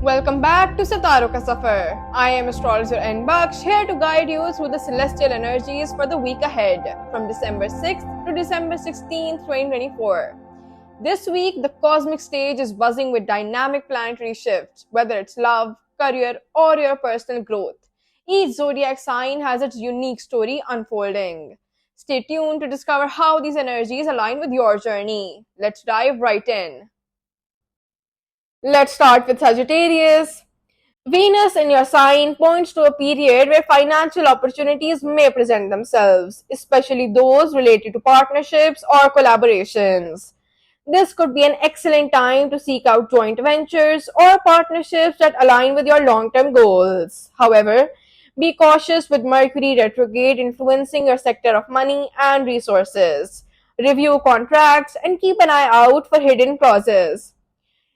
Welcome back to Sitaro Ka Safar. I am astrologer N Baksh, here to guide you through the celestial energies for the week ahead from December 6th to December 16th, 2024. This week, the cosmic stage is buzzing with dynamic planetary shifts, whether it's love, career, or your personal growth. Each zodiac sign has its unique story unfolding. Stay tuned to discover how these energies align with your journey. Let's dive right in. Let's start with Sagittarius. Venus in your sign points to a period where financial opportunities may present themselves, especially those related to partnerships or collaborations. This could be an excellent time to seek out joint ventures or partnerships that align with your long term goals. However, be cautious with Mercury retrograde influencing your sector of money and resources. Review contracts and keep an eye out for hidden clauses.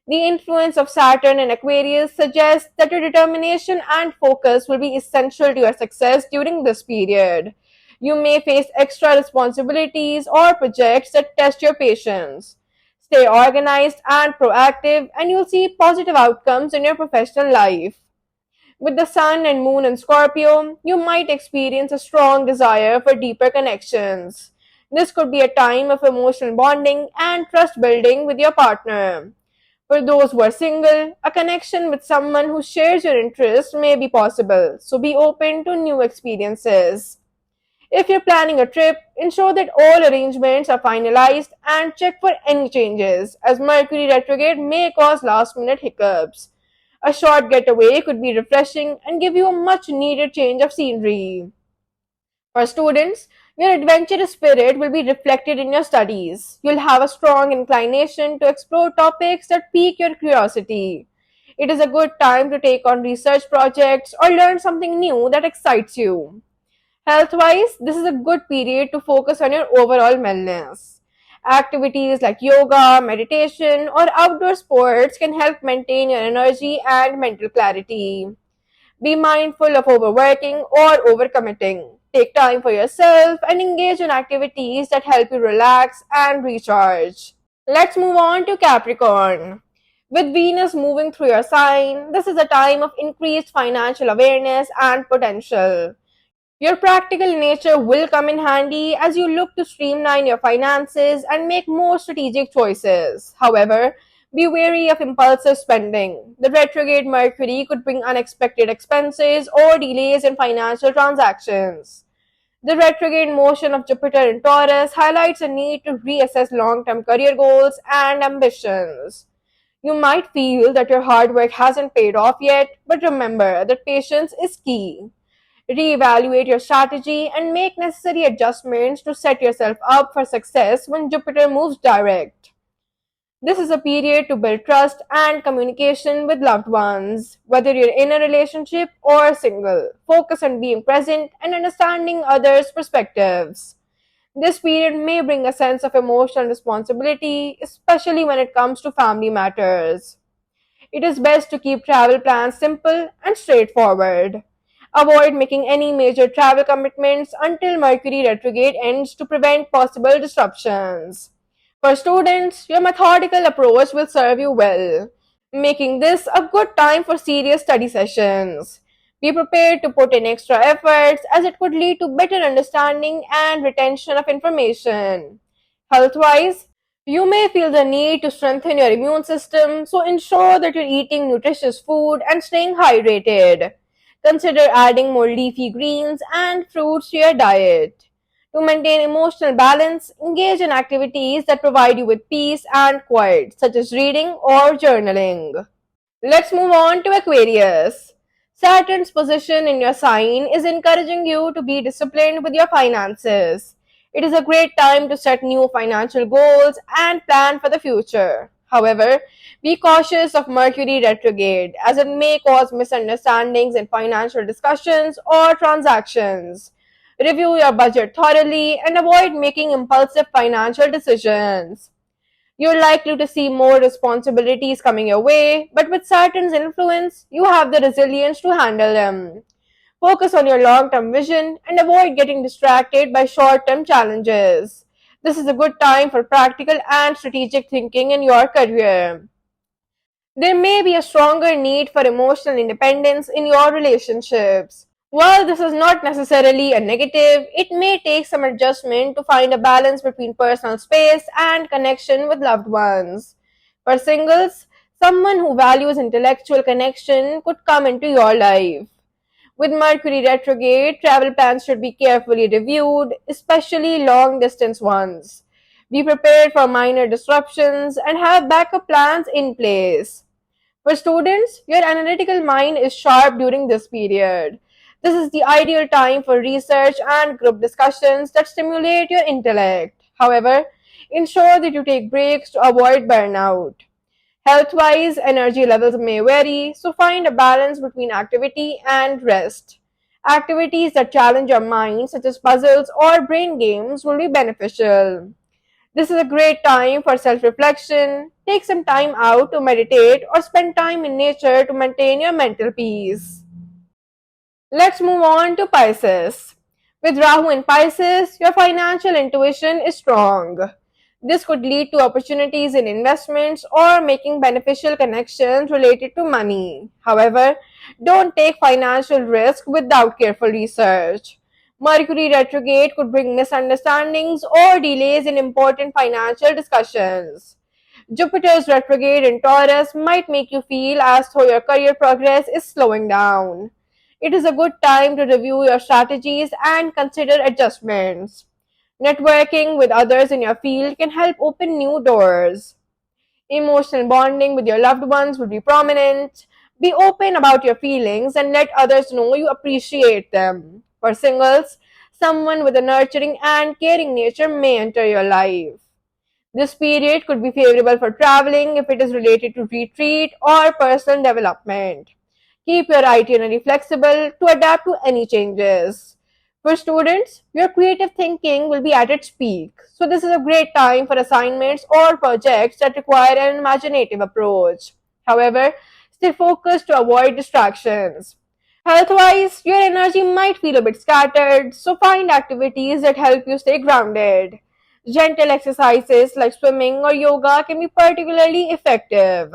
The influence of Saturn in Aquarius suggests that your determination and focus will be essential to your success during this period. You may face extra responsibilities or projects that test your patience. Stay organized and proactive, and you'll see positive outcomes in your professional life. With the Sun and Moon in Scorpio, you might experience a strong desire for deeper connections. This could be a time of emotional bonding and trust building with your partner. For those who are single, a connection with someone who shares your interests may be possible, so be open to new experiences. If you're planning a trip, ensure that all arrangements are finalized and check for any changes, as Mercury retrograde may cause last minute hiccups. A short getaway could be refreshing and give you a much needed change of scenery. For students, your adventurous spirit will be reflected in your studies. You'll have a strong inclination to explore topics that pique your curiosity. It is a good time to take on research projects or learn something new that excites you. Health wise, this is a good period to focus on your overall wellness. Activities like yoga, meditation, or outdoor sports can help maintain your energy and mental clarity. Be mindful of overworking or overcommitting. Take time for yourself and engage in activities that help you relax and recharge. Let's move on to Capricorn. With Venus moving through your sign, this is a time of increased financial awareness and potential. Your practical nature will come in handy as you look to streamline your finances and make more strategic choices. However, be wary of impulsive spending. The retrograde Mercury could bring unexpected expenses or delays in financial transactions. The retrograde motion of Jupiter in Taurus highlights a need to reassess long term career goals and ambitions. You might feel that your hard work hasn't paid off yet, but remember that patience is key. Reevaluate your strategy and make necessary adjustments to set yourself up for success when Jupiter moves direct. This is a period to build trust and communication with loved ones. Whether you're in a relationship or single, focus on being present and understanding others' perspectives. This period may bring a sense of emotional responsibility, especially when it comes to family matters. It is best to keep travel plans simple and straightforward. Avoid making any major travel commitments until Mercury retrograde ends to prevent possible disruptions. For students, your methodical approach will serve you well, making this a good time for serious study sessions. Be prepared to put in extra efforts as it could lead to better understanding and retention of information. Health wise, you may feel the need to strengthen your immune system, so ensure that you're eating nutritious food and staying hydrated. Consider adding more leafy greens and fruits to your diet. To maintain emotional balance, engage in activities that provide you with peace and quiet, such as reading or journaling. Let's move on to Aquarius. Saturn's position in your sign is encouraging you to be disciplined with your finances. It is a great time to set new financial goals and plan for the future. However, be cautious of Mercury retrograde as it may cause misunderstandings in financial discussions or transactions. Review your budget thoroughly and avoid making impulsive financial decisions. You're likely to see more responsibilities coming your way, but with Saturn's influence, you have the resilience to handle them. Focus on your long term vision and avoid getting distracted by short term challenges. This is a good time for practical and strategic thinking in your career. There may be a stronger need for emotional independence in your relationships. While this is not necessarily a negative, it may take some adjustment to find a balance between personal space and connection with loved ones. For singles, someone who values intellectual connection could come into your life. With Mercury retrograde, travel plans should be carefully reviewed, especially long distance ones. Be prepared for minor disruptions and have backup plans in place. For students, your analytical mind is sharp during this period. This is the ideal time for research and group discussions that stimulate your intellect. However, ensure that you take breaks to avoid burnout. Health wise, energy levels may vary, so find a balance between activity and rest. Activities that challenge your mind, such as puzzles or brain games, will be beneficial. This is a great time for self reflection. Take some time out to meditate or spend time in nature to maintain your mental peace. Let's move on to Pisces. With Rahu in Pisces, your financial intuition is strong. This could lead to opportunities in investments or making beneficial connections related to money. However, don't take financial risk without careful research. Mercury retrograde could bring misunderstandings or delays in important financial discussions. Jupiter's retrograde in Taurus might make you feel as though your career progress is slowing down. It is a good time to review your strategies and consider adjustments. Networking with others in your field can help open new doors. Emotional bonding with your loved ones will be prominent. Be open about your feelings and let others know you appreciate them. For singles, someone with a nurturing and caring nature may enter your life. This period could be favorable for traveling if it is related to retreat or personal development. Keep your itinerary flexible to adapt to any changes. For students, your creative thinking will be at its peak, so this is a great time for assignments or projects that require an imaginative approach. However, stay focused to avoid distractions. Health wise, your energy might feel a bit scattered, so find activities that help you stay grounded. Gentle exercises like swimming or yoga can be particularly effective.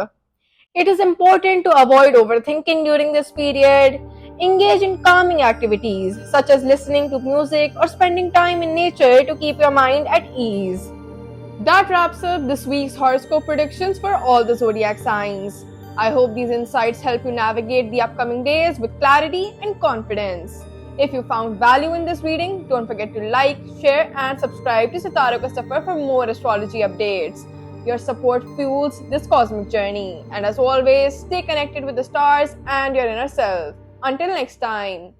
It is important to avoid overthinking during this period. Engage in calming activities such as listening to music or spending time in nature to keep your mind at ease. That wraps up this week's horoscope predictions for all the zodiac signs. I hope these insights help you navigate the upcoming days with clarity and confidence. If you found value in this reading, don't forget to like, share, and subscribe to Sitaro Ka Safar for more astrology updates. Your support fuels this cosmic journey. And as always, stay connected with the stars and your inner self. Until next time.